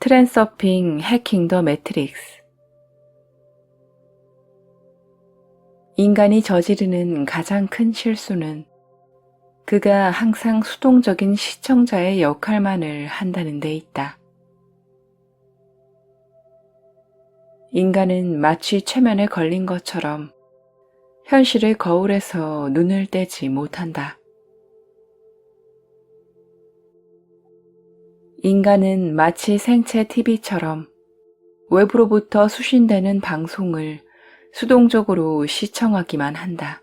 트랜서핑 해킹 더 매트릭스. 인간이 저지르는 가장 큰 실수는 그가 항상 수동적인 시청자의 역할만을 한다는 데 있다. 인간은 마치 최면에 걸린 것처럼 현실의 거울에서 눈을 떼지 못한다. 인간은 마치 생체 TV처럼 외부로부터 수신되는 방송을 수동적으로 시청하기만 한다.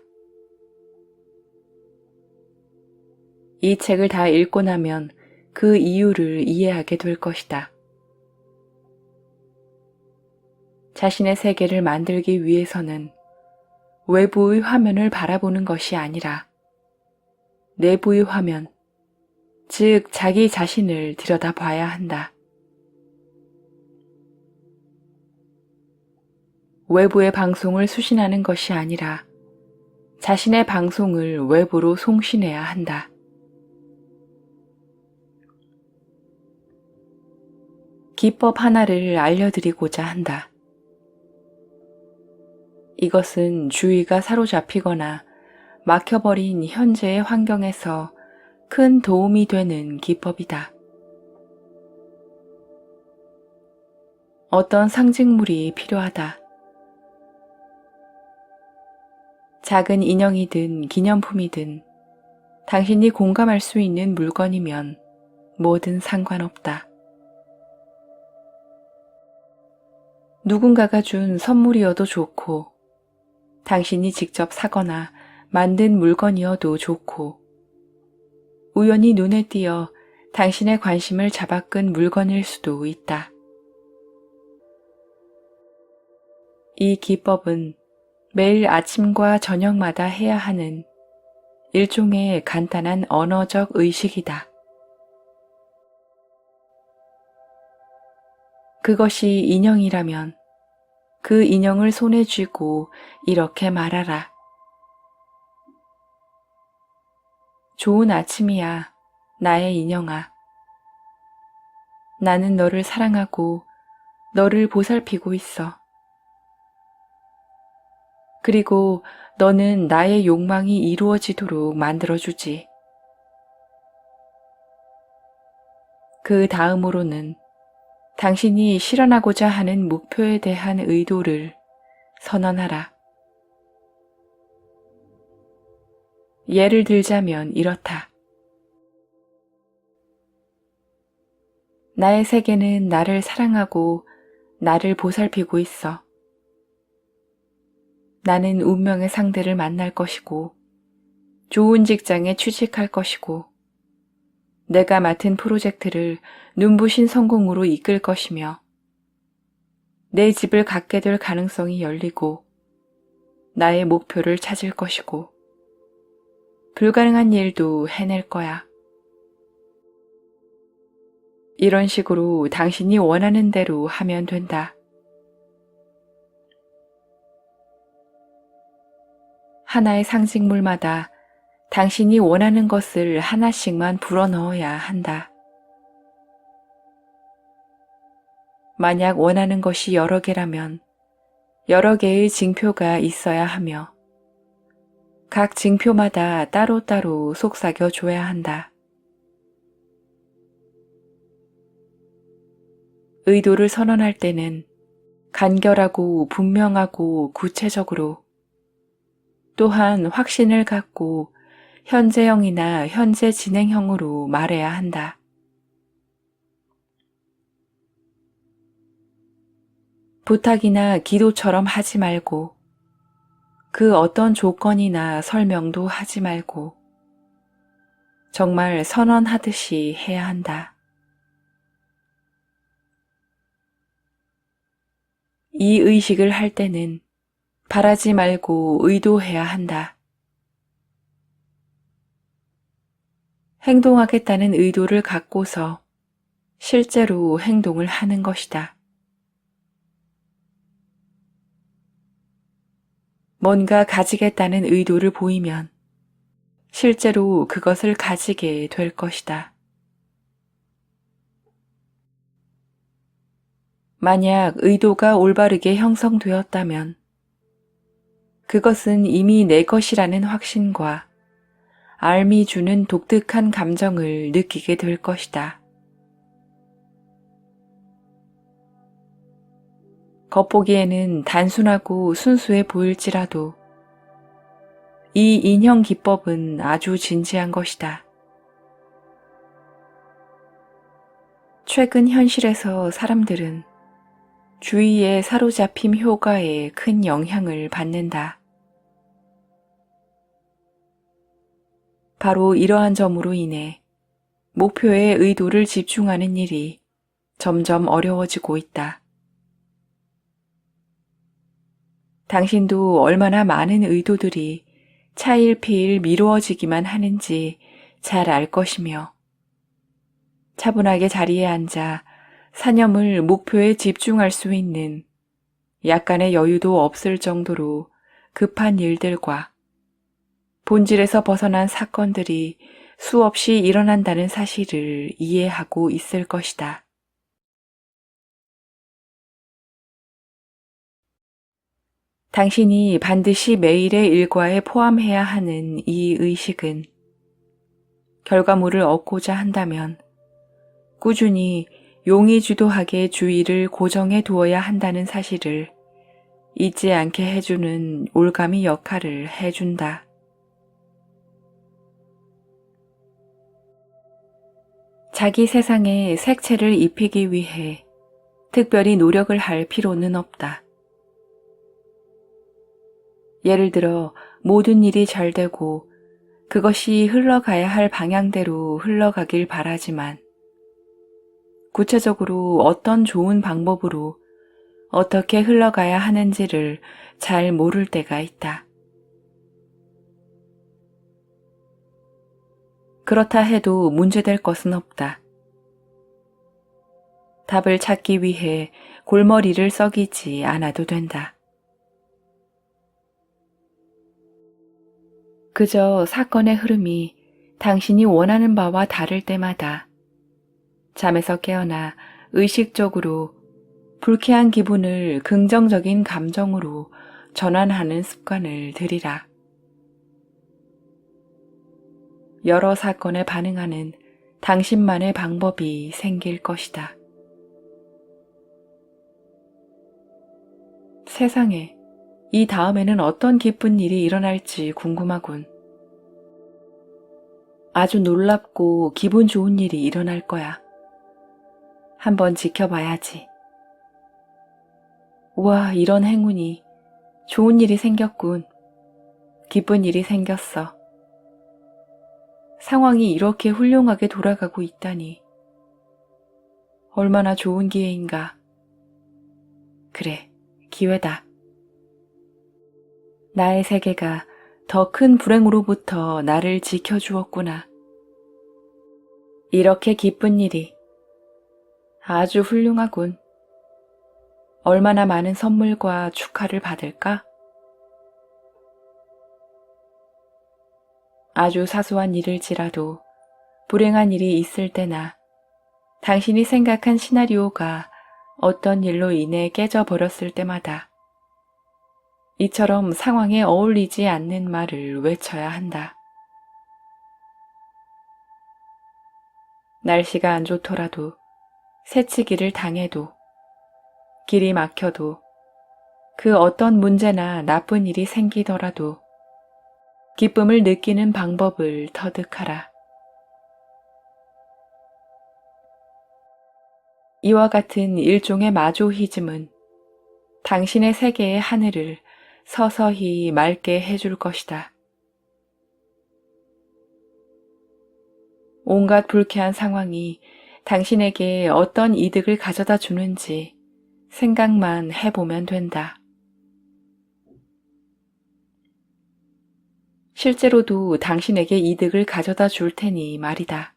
이 책을 다 읽고 나면 그 이유를 이해하게 될 것이다. 자신의 세계를 만들기 위해서는 외부의 화면을 바라보는 것이 아니라 내부의 화면, 즉 자기 자신을 들여다봐야 한다. 외부의 방송을 수신하는 것이 아니라 자신의 방송을 외부로 송신해야 한다. 기법 하나를 알려드리고자 한다. 이것은 주의가 사로잡히거나 막혀버린 현재의 환경에서 큰 도움이 되는 기법이다. 어떤 상징물이 필요하다. 작은 인형이든 기념품이든 당신이 공감할 수 있는 물건이면 뭐든 상관없다. 누군가가 준 선물이어도 좋고, 당신이 직접 사거나 만든 물건이어도 좋고, 우연히 눈에 띄어 당신의 관심을 잡아끈 물건일 수도 있다. 이 기법은 매일 아침과 저녁마다 해야 하는 일종의 간단한 언어적 의식이다. 그것이 인형이라면 그 인형을 손에 쥐고 이렇게 말하라. 좋은 아침이야, 나의 인형아. 나는 너를 사랑하고 너를 보살피고 있어. 그리고 너는 나의 욕망이 이루어지도록 만들어주지. 그 다음으로는 당신이 실현하고자 하는 목표에 대한 의도를 선언하라. 예를 들자면 이렇다. 나의 세계는 나를 사랑하고 나를 보살피고 있어. 나는 운명의 상대를 만날 것이고, 좋은 직장에 취직할 것이고, 내가 맡은 프로젝트를 눈부신 성공으로 이끌 것이며, 내 집을 갖게 될 가능성이 열리고, 나의 목표를 찾을 것이고, 불가능한 일도 해낼 거야. 이런 식으로 당신이 원하는 대로 하면 된다. 하나의 상징물마다 당신이 원하는 것을 하나씩만 불어넣어야 한다. 만약 원하는 것이 여러 개라면 여러 개의 징표가 있어야 하며 각 징표마다 따로따로 속삭여 줘야 한다. 의도를 선언할 때는 간결하고 분명하고 구체적으로 또한 확신을 갖고 현재형이나 현재 진행형으로 말해야 한다. 부탁이나 기도처럼 하지 말고 그 어떤 조건이나 설명도 하지 말고 정말 선언하듯이 해야 한다. 이 의식을 할 때는 바라지 말고 의도해야 한다. 행동하겠다는 의도를 갖고서 실제로 행동을 하는 것이다. 뭔가 가지겠다는 의도를 보이면 실제로 그것을 가지게 될 것이다. 만약 의도가 올바르게 형성되었다면 그것은 이미 내 것이라는 확신과 알미 주는 독특한 감정을 느끼게 될 것이다. 겉보기에는 단순하고 순수해 보일지라도 이 인형 기법은 아주 진지한 것이다. 최근 현실에서 사람들은 주의의 사로잡힘 효과에 큰 영향을 받는다. 바로 이러한 점으로 인해 목표에 의도를 집중하는 일이 점점 어려워지고 있다. 당신도 얼마나 많은 의도들이 차일피일 미루어지기만 하는지 잘 알 것이며 차분하게 자리에 앉아 사념을 목표에 집중할 수 있는 약간의 여유도 없을 정도로 급한 일들과 본질에서 벗어난 사건들이 수없이 일어난다는 사실을 이해하고 있을 것이다. 당신이 반드시 매일의 일과에 포함해야 하는 이 의식은 결과물을 얻고자 한다면 꾸준히 용의주도하게 주의를 고정해 두어야 한다는 사실을 잊지 않게 해주는 올가미 역할을 해준다. 자기 세상에 색채를 입히기 위해 특별히 노력을 할 필요는 없다. 예를 들어 모든 일이 잘 되고 그것이 흘러가야 할 방향대로 흘러가길 바라지만 구체적으로 어떤 좋은 방법으로 어떻게 흘러가야 하는지를 잘 모를 때가 있다. 그렇다 해도 문제될 것은 없다. 답을 찾기 위해 골머리를 썩이지 않아도 된다. 그저 사건의 흐름이 당신이 원하는 바와 다를 때마다 잠에서 깨어나 의식적으로 불쾌한 기분을 긍정적인 감정으로 전환하는 습관을 들이라. 여러 사건에 반응하는 당신만의 방법이 생길 것이다. 세상에 이 다음에는 어떤 기쁜 일이 일어날지 궁금하군. 아주 놀랍고 기분 좋은 일이 일어날 거야. 한번 지켜봐야지. 우와, 이런 행운이. 좋은 일이 생겼군. 기쁜 일이 생겼어. 상황이 이렇게 훌륭하게 돌아가고 있다니. 얼마나 좋은 기회인가. 그래, 기회다. 나의 세계가 더 큰 불행으로부터 나를 지켜주었구나. 이렇게 기쁜 일이. 아주 훌륭하군. 얼마나 많은 선물과 축하를 받을까? 아주 사소한 일일지라도 불행한 일이 있을 때나 당신이 생각한 시나리오가 어떤 일로 인해 깨져버렸을 때마다 이처럼 상황에 어울리지 않는 말을 외쳐야 한다. 날씨가 안 좋더라도, 새치기를 당해도, 길이 막혀도, 그 어떤 문제나 나쁜 일이 생기더라도 기쁨을 느끼는 방법을 터득하라. 이와 같은 일종의 마조히즘은 당신의 세계의 하늘을 서서히 맑게 해줄 것이다. 온갖 불쾌한 상황이 당신에게 어떤 이득을 가져다 주는지 생각만 해보면 된다. 실제로도 당신에게 이득을 가져다 줄 테니 말이다.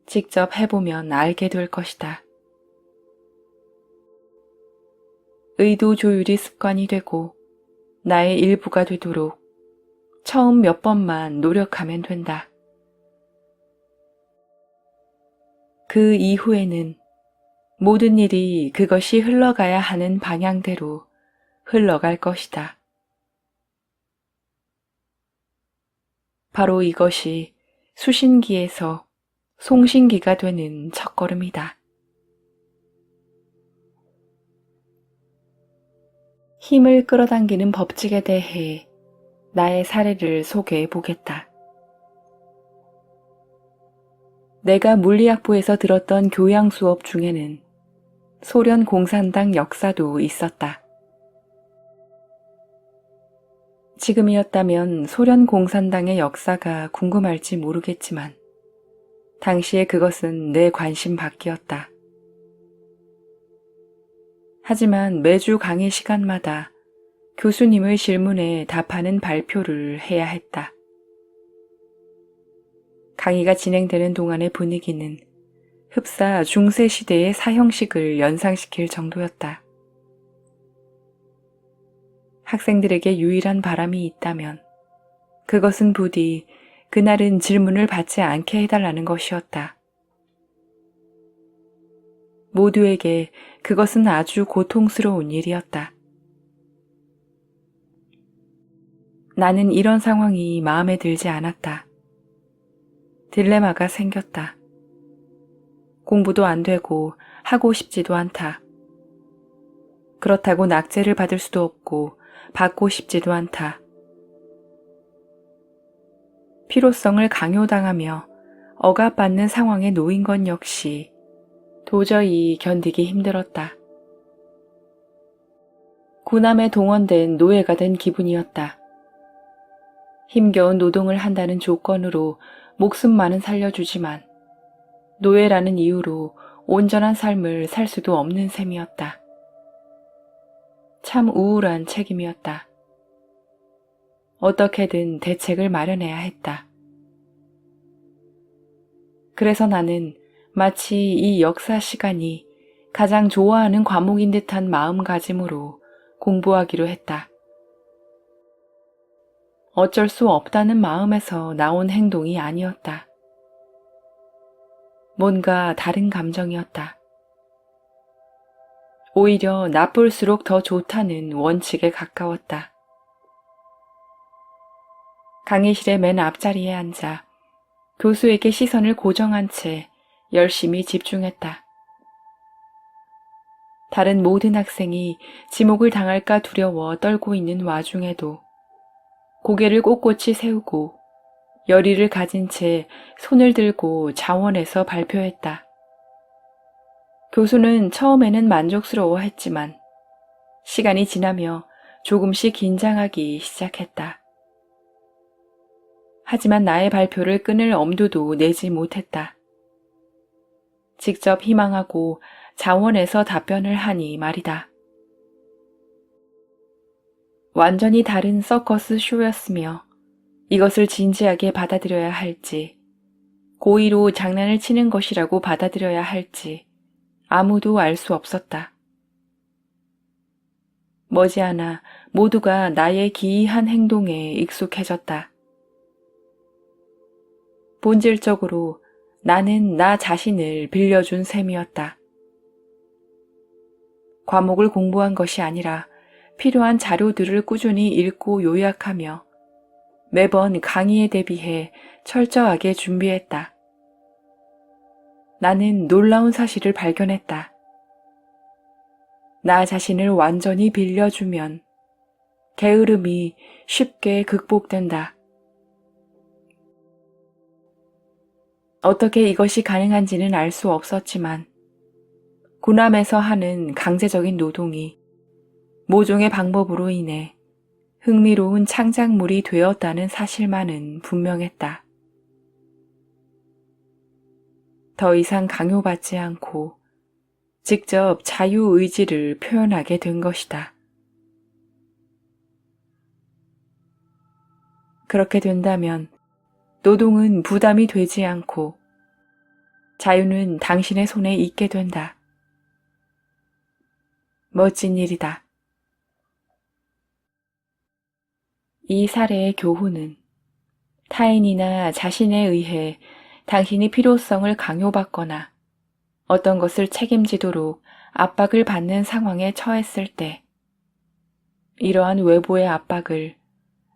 직접 해보면 알게 될 것이다. 의도 조율이 습관이 되고 나의 일부가 되도록 처음 몇 번만 노력하면 된다. 그 이후에는 모든 일이 그것이 흘러가야 하는 방향대로 흘러갈 것이다. 바로 이것이 수신기에서 송신기가 되는 첫걸음이다. 힘을 끌어당기는 법칙에 대해 나의 사례를 소개해 보겠다. 내가 물리학부에서 들었던 교양 수업 중에는 소련 공산당 역사도 있었다. 지금이었다면 소련 공산당의 역사가 궁금할지 모르겠지만 당시에 그것은 내 관심 밖이었다. 하지만 매주 강의 시간마다 교수님의 질문에 답하는 발표를 해야 했다. 강의가 진행되는 동안의 분위기는 흡사 중세시대의 사형식을 연상시킬 정도였다. 학생들에게 유일한 바람이 있다면 그것은 부디 그날은 질문을 받지 않게 해달라는 것이었다. 모두에게 그것은 아주 고통스러운 일이었다. 나는 이런 상황이 마음에 들지 않았다. 딜레마가 생겼다. 공부도 안 되고 하고 싶지도 않다. 그렇다고 낙제를 받을 수도 없고 받고 싶지도 않다. 필요성을 강요당하며 억압받는 상황에 놓인 건 역시 도저히 견디기 힘들었다. 군함에 동원된 노예가 된 기분이었다. 힘겨운 노동을 한다는 조건으로 목숨만은 살려주지만 노예라는 이유로 온전한 삶을 살 수도 없는 셈이었다. 참 우울한 책임이었다. 어떻게든 대책을 마련해야 했다. 그래서 나는 마치 이 역사 시간이 가장 좋아하는 과목인 듯한 마음가짐으로 공부하기로 했다. 어쩔 수 없다는 마음에서 나온 행동이 아니었다. 뭔가 다른 감정이었다. 오히려 나쁠수록 더 좋다는 원칙에 가까웠다. 강의실의 맨 앞자리에 앉아 교수에게 시선을 고정한 채 열심히 집중했다. 다른 모든 학생이 지목을 당할까 두려워 떨고 있는 와중에도 고개를 꼿꼿이 세우고 열의를 가진 채 손을 들고 자원해서 발표했다. 교수는 처음에는 만족스러워했지만 시간이 지나며 조금씩 긴장하기 시작했다. 하지만 나의 발표를 끊을 엄두도 내지 못했다. 직접 희망하고 자원해서 답변을 하니 말이다. 완전히 다른 서커스 쇼였으며 이것을 진지하게 받아들여야 할지, 고의로 장난을 치는 것이라고 받아들여야 할지 아무도 알 수 없었다. 머지않아 모두가 나의 기이한 행동에 익숙해졌다. 본질적으로 나는 나 자신을 빌려준 셈이었다. 과목을 공부한 것이 아니라 필요한 자료들을 꾸준히 읽고 요약하며 매번 강의에 대비해 철저하게 준비했다. 나는 놀라운 사실을 발견했다. 나 자신을 완전히 빌려주면 게으름이 쉽게 극복된다. 어떻게 이것이 가능한지는 알 수 없었지만 군함에서 하는 강제적인 노동이 모종의 방법으로 인해 흥미로운 창작물이 되었다는 사실만은 분명했다. 더 이상 강요받지 않고 직접 자유의지를 표현하게 된 것이다. 그렇게 된다면 노동은 부담이 되지 않고 자유는 당신의 손에 있게 된다. 멋진 일이다. 이 사례의 교훈은 타인이나 자신에 의해 당신이 필요성을 강요받거나 어떤 것을 책임지도록 압박을 받는 상황에 처했을 때, 이러한 외부의 압박을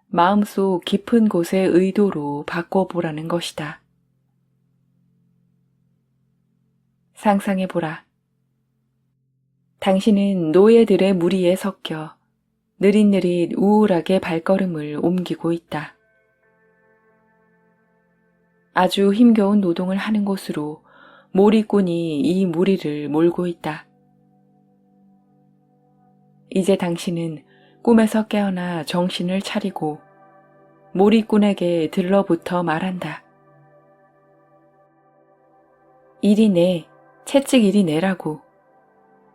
마음속 깊은 곳의 의도로 바꿔보라는 것이다. 상상해보라. 당신은 노예들의 무리에 섞여 느릿느릿 우울하게 발걸음을 옮기고 있다. 아주 힘겨운 노동을 하는 곳으로 몰이꾼이 이 무리를 몰고 있다. 이제 당신은 꿈에서 깨어나 정신을 차리고 몰이꾼에게 들러붙어 말한다. 이리 내, 채찍 이리 내라고.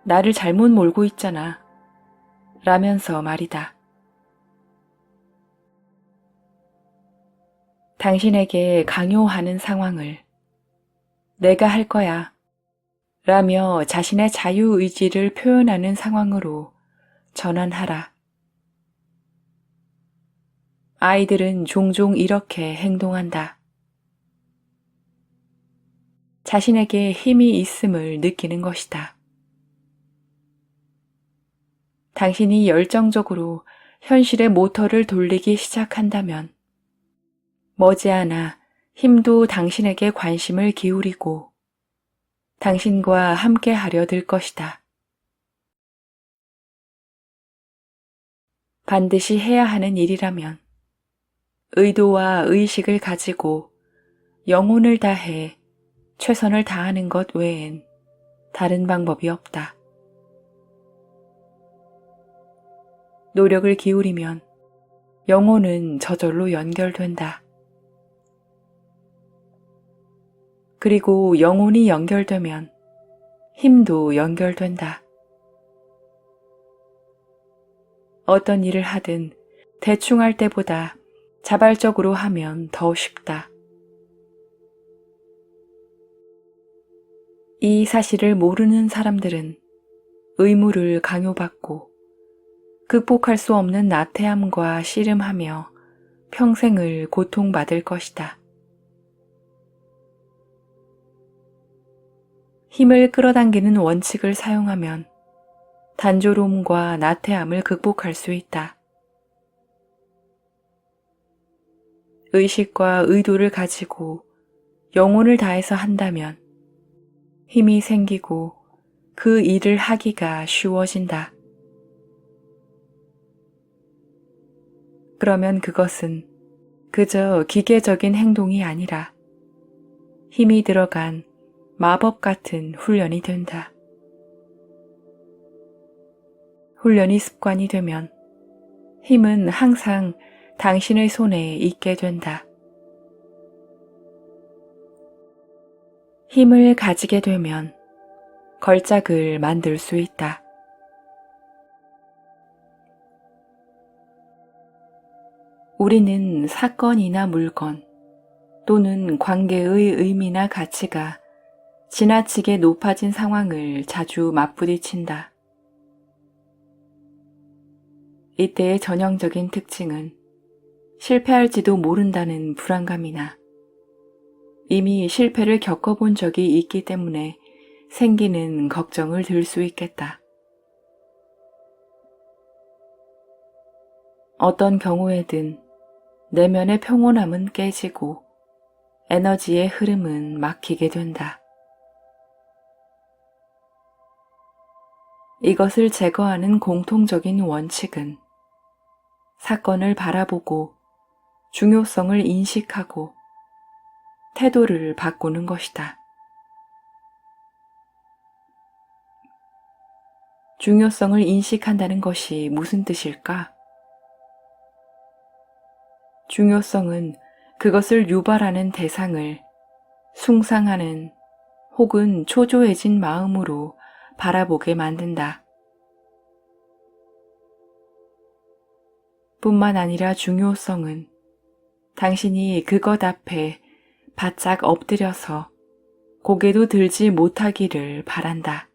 나를 잘못 몰고 있잖아. 라면서 말이다. 당신에게 강요하는 상황을 내가 할 거야 라며 자신의 자유의지를 표현하는 상황으로 전환하라. 아이들은 종종 이렇게 행동한다. 자신에게 힘이 있음을 느끼는 것이다. 당신이 열정적으로 현실의 모터를 돌리기 시작한다면 머지않아 힘도 당신에게 관심을 기울이고 당신과 함께 하려 들 것이다. 반드시 해야 하는 일이라면 의도와 의식을 가지고 영혼을 다해 최선을 다하는 것 외엔 다른 방법이 없다. 노력을 기울이면 영혼은 저절로 연결된다. 그리고 영혼이 연결되면 힘도 연결된다. 어떤 일을 하든 대충 할 때보다 자발적으로 하면 더 쉽다. 이 사실을 모르는 사람들은 의무를 강요받고 극복할 수 없는 나태함과 씨름하며 평생을 고통받을 것이다. 힘을 끌어당기는 원칙을 사용하면 단조로움과 나태함을 극복할 수 있다. 의식과 의도를 가지고 영혼을 다해서 한다면 힘이 생기고 그 일을 하기가 쉬워진다. 그러면 그것은 그저 기계적인 행동이 아니라 힘이 들어간 마법 같은 훈련이 된다. 훈련이 습관이 되면 힘은 항상 당신의 손에 있게 된다. 힘을 가지게 되면 걸작을 만들 수 있다. 우리는 사건이나 물건 또는 관계의 의미나 가치가 지나치게 높아진 상황을 자주 맞부딪힌다. 이때의 전형적인 특징은 실패할지도 모른다는 불안감이나 이미 실패를 겪어본 적이 있기 때문에 생기는 걱정을 들 수 있겠다. 어떤 경우에든 내면의 평온함은 깨지고 에너지의 흐름은 막히게 된다. 이것을 제거하는 공통적인 원칙은 사건을 바라보고 중요성을 인식하고 태도를 바꾸는 것이다. 중요성을 인식한다는 것이 무슨 뜻일까? 중요성은 그것을 유발하는 대상을 숭상하는 혹은 초조해진 마음으로 바라보게 만든다. 뿐만 아니라 중요성은 당신이 그것 앞에 바짝 엎드려서 고개도 들지 못하기를 바란다.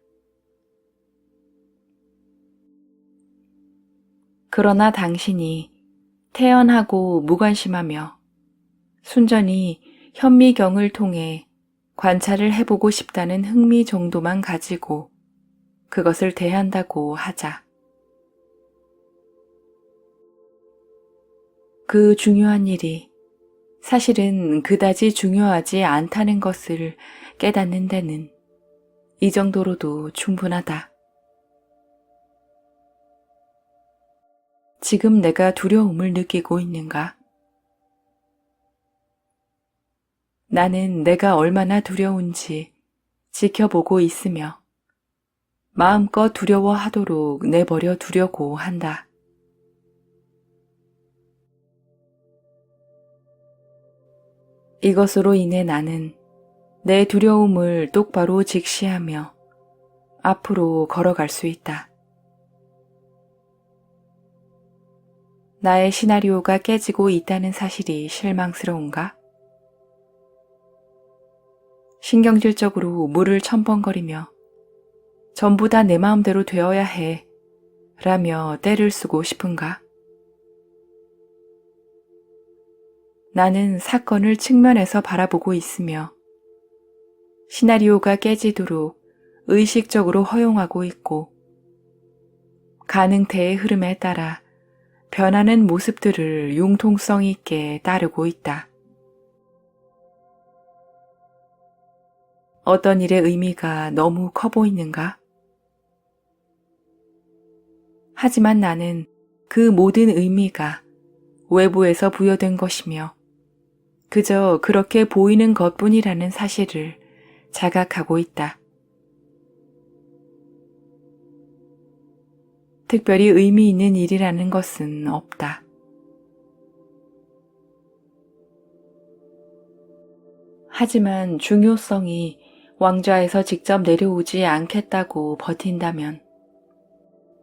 그러나 당신이 태연하고 무관심하며 순전히 현미경을 통해 관찰을 해보고 싶다는 흥미 정도만 가지고 그것을 대한다고 하자. 그 중요한 일이 사실은 그다지 중요하지 않다는 것을 깨닫는 데는 이 정도로도 충분하다. 지금 내가 두려움을 느끼고 있는가? 나는 내가 얼마나 두려운지 지켜보고 있으며 마음껏 두려워하도록 내버려 두려고 한다. 이것으로 인해 나는 내 두려움을 똑바로 직시하며 앞으로 걸어갈 수 있다. 나의 시나리오가 깨지고 있다는 사실이 실망스러운가? 신경질적으로 물을 첨벙거리며 전부 다 내 마음대로 되어야 해 라며 떼를 쓰고 싶은가? 나는 사건을 측면에서 바라보고 있으며 시나리오가 깨지도록 의식적으로 허용하고 있고 가능태의 흐름에 따라 변하는 모습들을 융통성 있게 따르고 있다. 어떤 일의 의미가 너무 커 보이는가? 하지만 나는 그 모든 의미가 외부에서 부여된 것이며 그저 그렇게 보이는 것뿐이라는 사실을 자각하고 있다. 특별히 의미 있는 일이라는 것은 없다. 하지만 중요성이 왕좌에서 직접 내려오지 않겠다고 버틴다면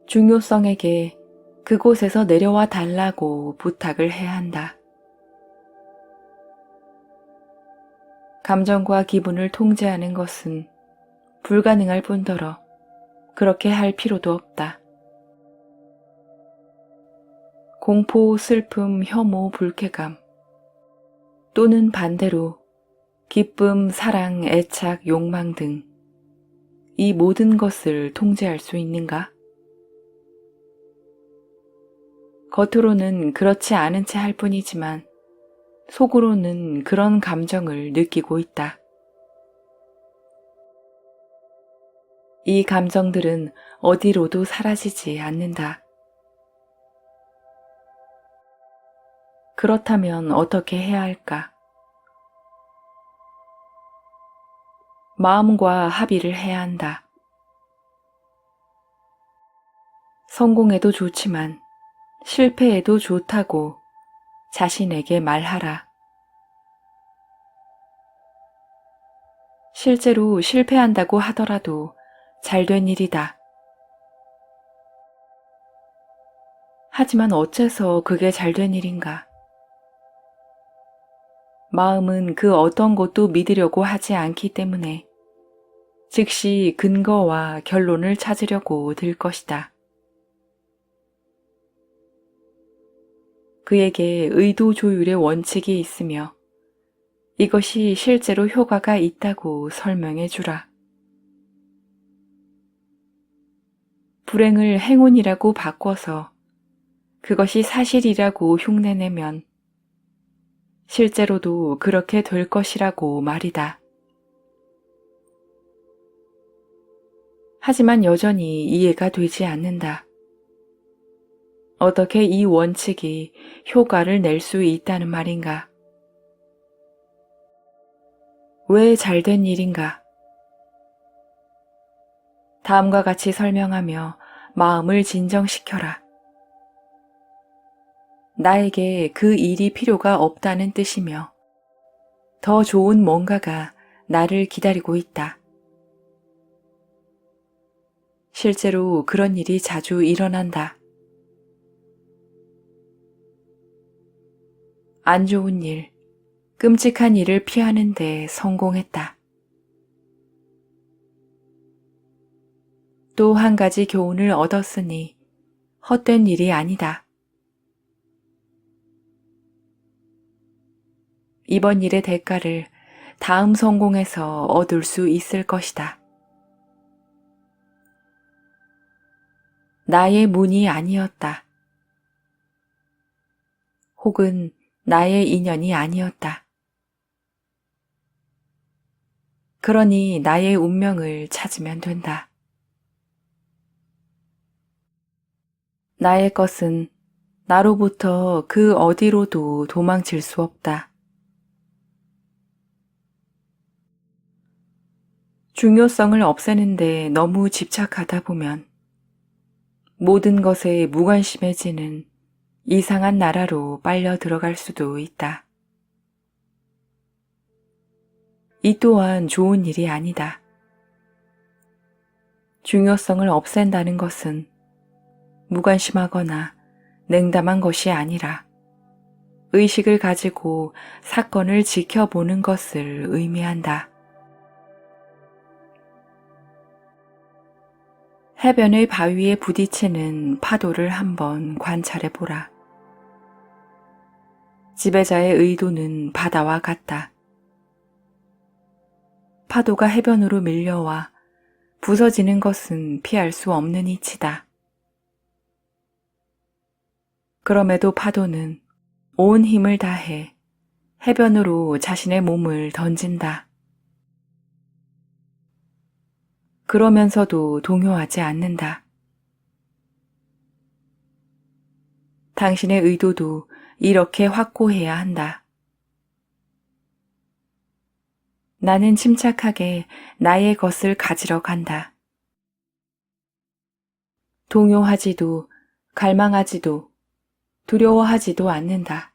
중요성에게 그곳에서 내려와 달라고 부탁을 해야 한다. 감정과 기분을 통제하는 것은 불가능할 뿐더러 그렇게 할 필요도 없다. 공포, 슬픔, 혐오, 불쾌감 또는 반대로 기쁨, 사랑, 애착, 욕망 등 이 모든 것을 통제할 수 있는가? 겉으로는 그렇지 않은 채 할 뿐이지만 속으로는 그런 감정을 느끼고 있다. 이 감정들은 어디로도 사라지지 않는다. 그렇다면 어떻게 해야 할까? 마음과 합의를 해야 한다. 성공해도 좋지만 실패해도 좋다고 자신에게 말하라. 실제로 실패한다고 하더라도 잘된 일이다. 하지만 어째서 그게 잘된 일인가? 마음은 그 어떤 것도 믿으려고 하지 않기 때문에 즉시 근거와 결론을 찾으려고 들 것이다. 그에게 의도 조율의 원칙이 있으며 이것이 실제로 효과가 있다고 설명해 주라. 불행을 행운이라고 바꿔서 그것이 사실이라고 흉내내면 실제로도 그렇게 될 것이라고 말이다. 하지만 여전히 이해가 되지 않는다. 어떻게 이 원칙이 효과를 낼 수 있다는 말인가? 왜 잘된 일인가? 다음과 같이 설명하며 마음을 진정시켜라. 나에게 그 일이 필요가 없다는 뜻이며 더 좋은 뭔가가 나를 기다리고 있다. 실제로 그런 일이 자주 일어난다. 안 좋은 일, 끔찍한 일을 피하는 데 성공했다. 또 한 가지 교훈을 얻었으니 헛된 일이 아니다. 이번 일의 대가를 다음 성공에서 얻을 수 있을 것이다. 나의 문이 아니었다. 혹은 나의 인연이 아니었다. 그러니 나의 운명을 찾으면 된다. 나의 것은 나로부터 그 어디로도 도망칠 수 없다. 중요성을 없애는데 너무 집착하다 보면 모든 것에 무관심해지는 이상한 나라로 빨려 들어갈 수도 있다. 이 또한 좋은 일이 아니다. 중요성을 없앤다는 것은 무관심하거나 냉담한 것이 아니라 의식을 가지고 사건을 지켜보는 것을 의미한다. 해변의 바위에 부딪히는 파도를 한번 관찰해보라. 지배자의 의도는 바다와 같다. 파도가 해변으로 밀려와 부서지는 것은 피할 수 없는 이치다. 그럼에도 파도는 온 힘을 다해 해변으로 자신의 몸을 던진다. 그러면서도 동요하지 않는다. 당신의 의도도 이렇게 확고해야 한다. 나는 침착하게 나의 것을 가지러 간다. 동요하지도 갈망하지도 두려워하지도 않는다.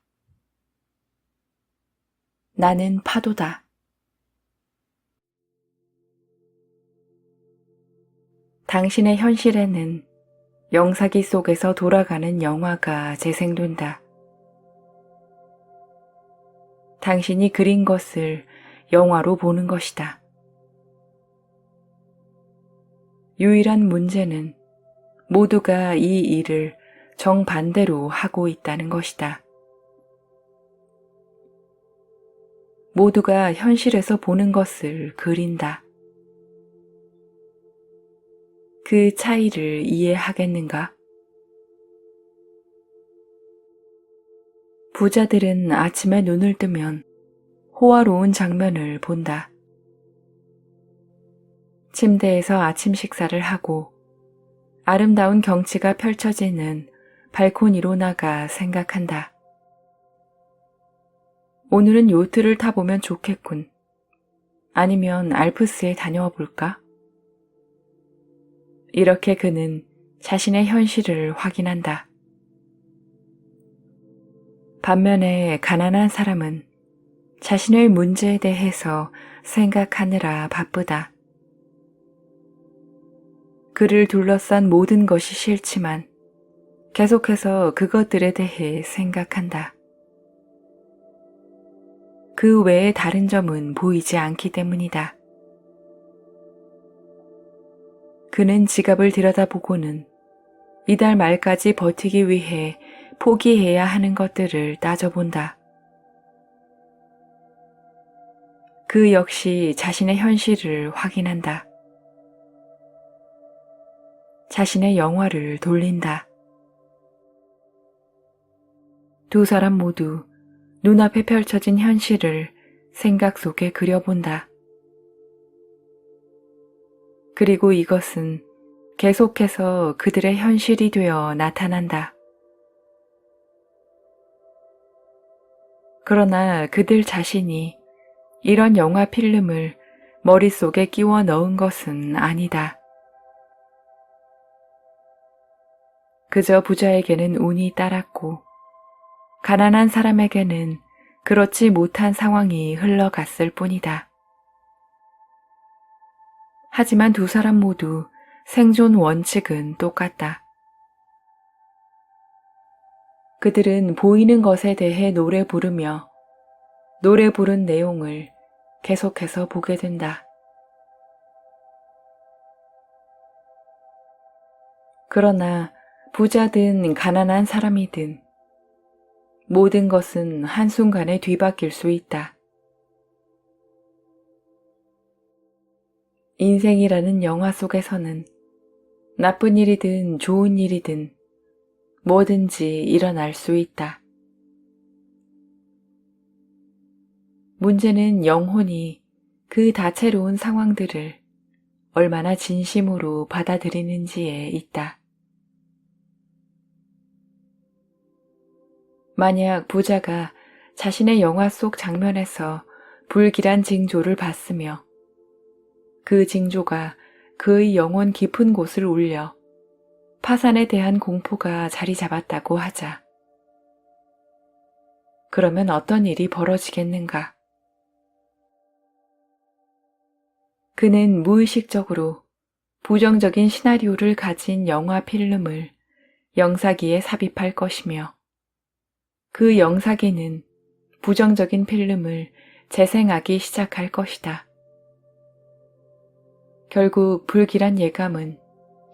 나는 파도다. 당신의 현실에는 영사기 속에서 돌아가는 영화가 재생된다. 당신이 그린 것을 영화로 보는 것이다. 유일한 문제는 모두가 이 일을 정반대로 하고 있다는 것이다. 모두가 현실에서 보는 것을 그린다. 그 차이를 이해하겠는가? 부자들은 아침에 눈을 뜨면 호화로운 장면을 본다. 침대에서 아침 식사를 하고 아름다운 경치가 펼쳐지는 발코니로 나가 생각한다. 오늘은 요트를 타보면 좋겠군. 아니면 알프스에 다녀와 볼까? 이렇게 그는 자신의 현실을 확인한다. 반면에 가난한 사람은 자신의 문제에 대해서 생각하느라 바쁘다. 그를 둘러싼 모든 것이 싫지만 계속해서 그것들에 대해 생각한다. 그 외에 다른 점은 보이지 않기 때문이다. 그는 지갑을 들여다보고는 이달 말까지 버티기 위해 포기해야 하는 것들을 따져본다. 그 역시 자신의 현실을 확인한다. 자신의 영화를 돌린다. 두 사람 모두 눈앞에 펼쳐진 현실을 생각 속에 그려본다. 그리고 이것은 계속해서 그들의 현실이 되어 나타난다. 그러나 그들 자신이 이런 영화 필름을 머릿속에 끼워 넣은 것은 아니다. 그저 부자에게는 운이 따랐고 가난한 사람에게는 그렇지 못한 상황이 흘러갔을 뿐이다. 하지만 두 사람 모두 생존 원칙은 똑같다. 그들은 보이는 것에 대해 노래 부르며 노래 부른 내용을 계속해서 보게 된다. 그러나 부자든 가난한 사람이든 모든 것은 한순간에 뒤바뀔 수 있다. 인생이라는 영화 속에서는 나쁜 일이든 좋은 일이든 뭐든지 일어날 수 있다. 문제는 영혼이 그 다채로운 상황들을 얼마나 진심으로 받아들이는지에 있다. 만약 부자가 자신의 영화 속 장면에서 불길한 징조를 봤으며 그 징조가 그의 영혼 깊은 곳을 울려 파산에 대한 공포가 자리 잡았다고 하자. 그러면 어떤 일이 벌어지겠는가? 그는 무의식적으로 부정적인 시나리오를 가진 영화 필름을 영사기에 삽입할 것이며 그 영사기는 부정적인 필름을 재생하기 시작할 것이다. 결국 불길한 예감은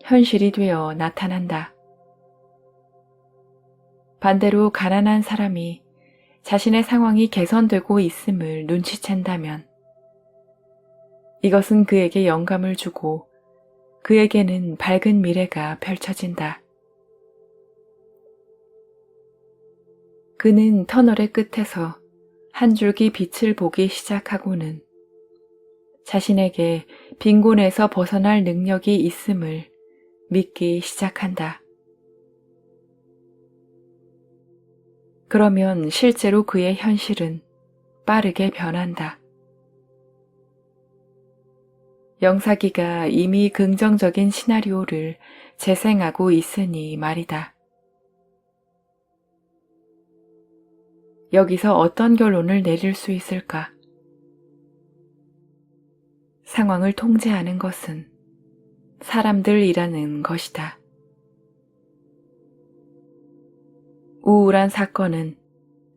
현실이 되어 나타난다. 반대로 가난한 사람이 자신의 상황이 개선되고 있음을 눈치챈다면 이것은 그에게 영감을 주고 그에게는 밝은 미래가 펼쳐진다. 그는 터널의 끝에서 한 줄기 빛을 보기 시작하고는 자신에게 빈곤에서 벗어날 능력이 있음을 믿기 시작한다. 그러면 실제로 그의 현실은 빠르게 변한다. 영사기가 이미 긍정적인 시나리오를 재생하고 있으니 말이다. 여기서 어떤 결론을 내릴 수 있을까? 상황을 통제하는 것은 사람들이라는 것이다. 우울한 사건은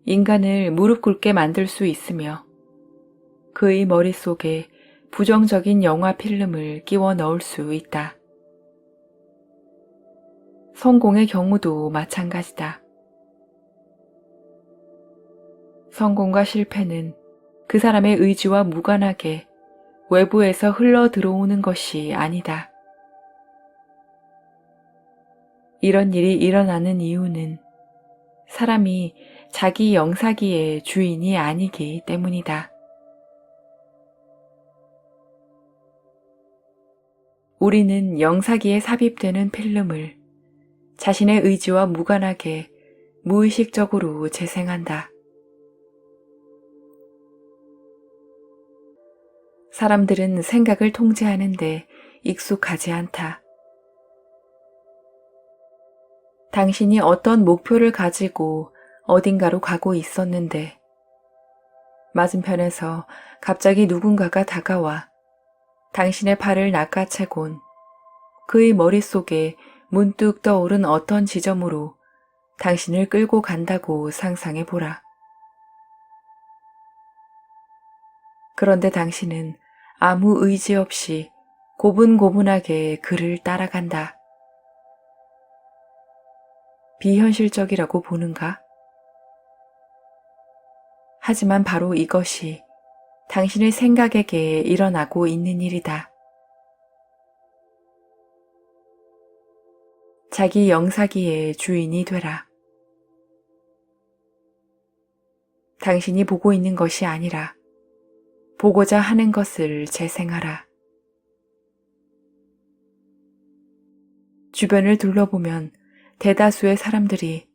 인간을 무릎 꿇게 만들 수 있으며 그의 머릿속에 부정적인 영화 필름을 끼워 넣을 수 있다. 성공의 경우도 마찬가지다. 성공과 실패는 그 사람의 의지와 무관하게 외부에서 흘러 들어오는 것이 아니다. 이런 일이 일어나는 이유는 사람이 자기 영사기의 주인이 아니기 때문이다. 우리는 영사기에 삽입되는 필름을 자신의 의지와 무관하게 무의식적으로 재생한다. 사람들은 생각을 통제하는데 익숙하지 않다. 당신이 어떤 목표를 가지고 어딘가로 가고 있었는데 맞은편에서 갑자기 누군가가 다가와 당신의 발을 낚아채곤 그의 머릿속에 문득 떠오른 어떤 지점으로 당신을 끌고 간다고 상상해 보라. 그런데 당신은 아무 의지 없이 고분고분하게 그를 따라간다. 비현실적이라고 보는가? 하지만 바로 이것이 당신의 생각에게 일어나고 있는 일이다. 자기 영사기의 주인이 되라. 당신이 보고 있는 것이 아니라 보고자 하는 것을 재생하라. 주변을 둘러보면 대다수의 사람들이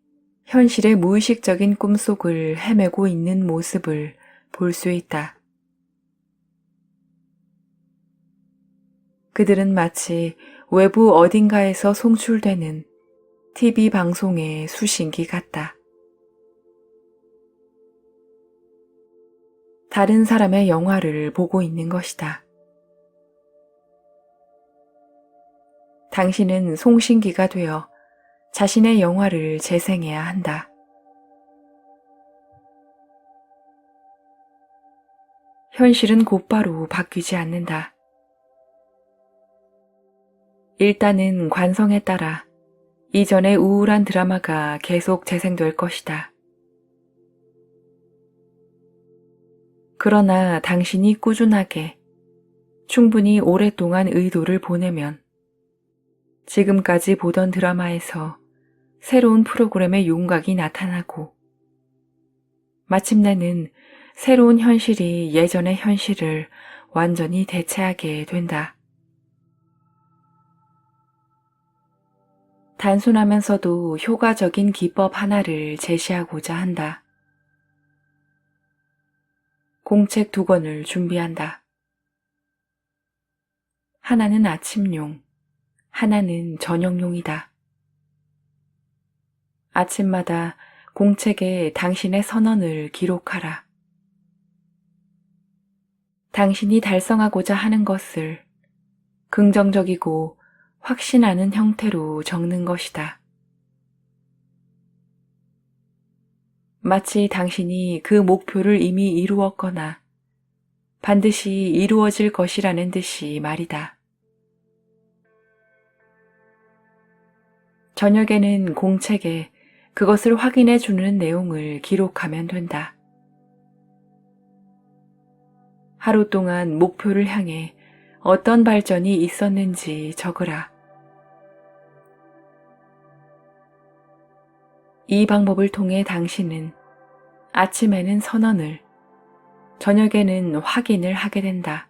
현실의 무의식적인 꿈속을 헤매고 있는 모습을 볼 수 있다. 그들은 마치 외부 어딘가에서 송출되는 TV 방송의 수신기 같다. 다른 사람의 영화를 보고 있는 것이다. 당신은 송신기가 되어 자신의 영화를 재생해야 한다. 현실은 곧바로 바뀌지 않는다. 일단은 관성에 따라 이전의 우울한 드라마가 계속 재생될 것이다. 그러나 당신이 꾸준하게 충분히 오랫동안 의도를 보내면 지금까지 보던 드라마에서 새로운 프로그램의 윤곽이 나타나고 마침내는 새로운 현실이 예전의 현실을 완전히 대체하게 된다. 단순하면서도 효과적인 기법 하나를 제시하고자 한다. 공책 2권을 준비한다. 하나는 아침용, 하나는 저녁용이다. 아침마다 공책에 당신의 선언을 기록하라. 당신이 달성하고자 하는 것을 긍정적이고 확신하는 형태로 적는 것이다. 마치 당신이 그 목표를 이미 이루었거나 반드시 이루어질 것이라는 듯이 말이다. 저녁에는 공책에 그것을 확인해 주는 내용을 기록하면 된다. 하루 동안 목표를 향해 어떤 발전이 있었는지 적으라. 이 방법을 통해 당신은 아침에는 선언을, 저녁에는 확인을 하게 된다.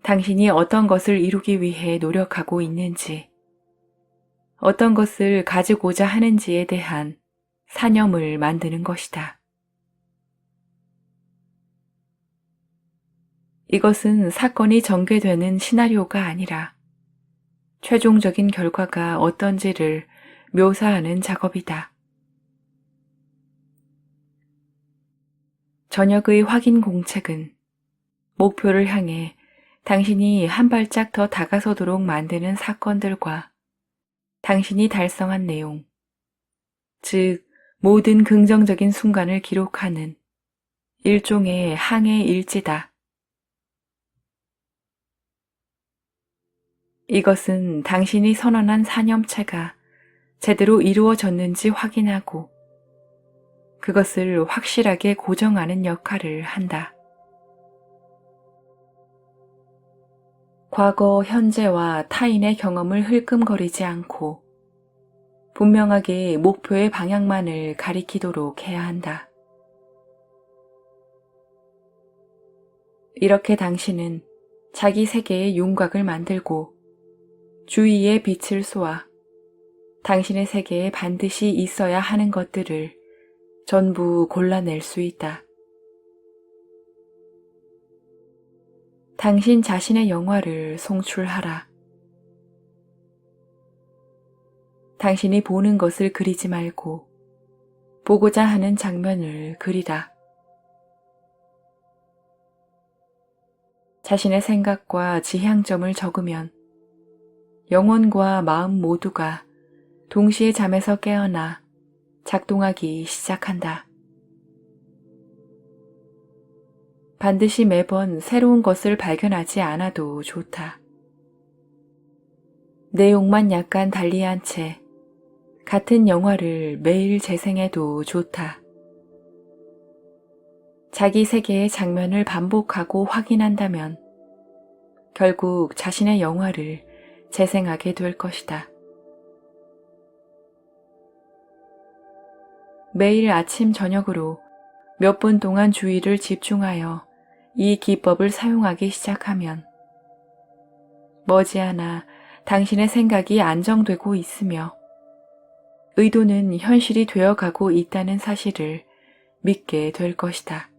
당신이 어떤 것을 이루기 위해 노력하고 있는지, 어떤 것을 가지고자 하는지에 대한 사념을 만드는 것이다. 이것은 사건이 전개되는 시나리오가 아니라 최종적인 결과가 어떤지를 묘사하는 작업이다. 저녁의 확인 공책은 목표를 향해 당신이 한 발짝 더 다가서도록 만드는 사건들과 당신이 달성한 내용, 즉 모든 긍정적인 순간을 기록하는 일종의 항해 일지다. 이것은 당신이 선언한 사념체가 제대로 이루어졌는지 확인하고 그것을 확실하게 고정하는 역할을 한다. 과거, 현재와 타인의 경험을 흘끔거리지 않고 분명하게 목표의 방향만을 가리키도록 해야 한다. 이렇게 당신은 자기 세계의 윤곽을 만들고 주위에 빛을 쏘아 당신의 세계에 반드시 있어야 하는 것들을 전부 골라낼 수 있다. 당신 자신의 영화를 송출하라. 당신이 보는 것을 그리지 말고 보고자 하는 장면을 그리라. 자신의 생각과 지향점을 적으면 영혼과 마음 모두가 동시에 잠에서 깨어나 작동하기 시작한다. 반드시 매번 새로운 것을 발견하지 않아도 좋다. 내용만 약간 달리한 채 같은 영화를 매일 재생해도 좋다. 자기 세계의 장면을 반복하고 확인한다면 결국 자신의 영화를 재생하게 될 것이다. 매일 아침 저녁으로 몇 분 동안 주의를 집중하여 이 기법을 사용하기 시작하면 머지않아 당신의 생각이 안정되고 있으며 의도는 현실이 되어가고 있다는 사실을 믿게 될 것이다.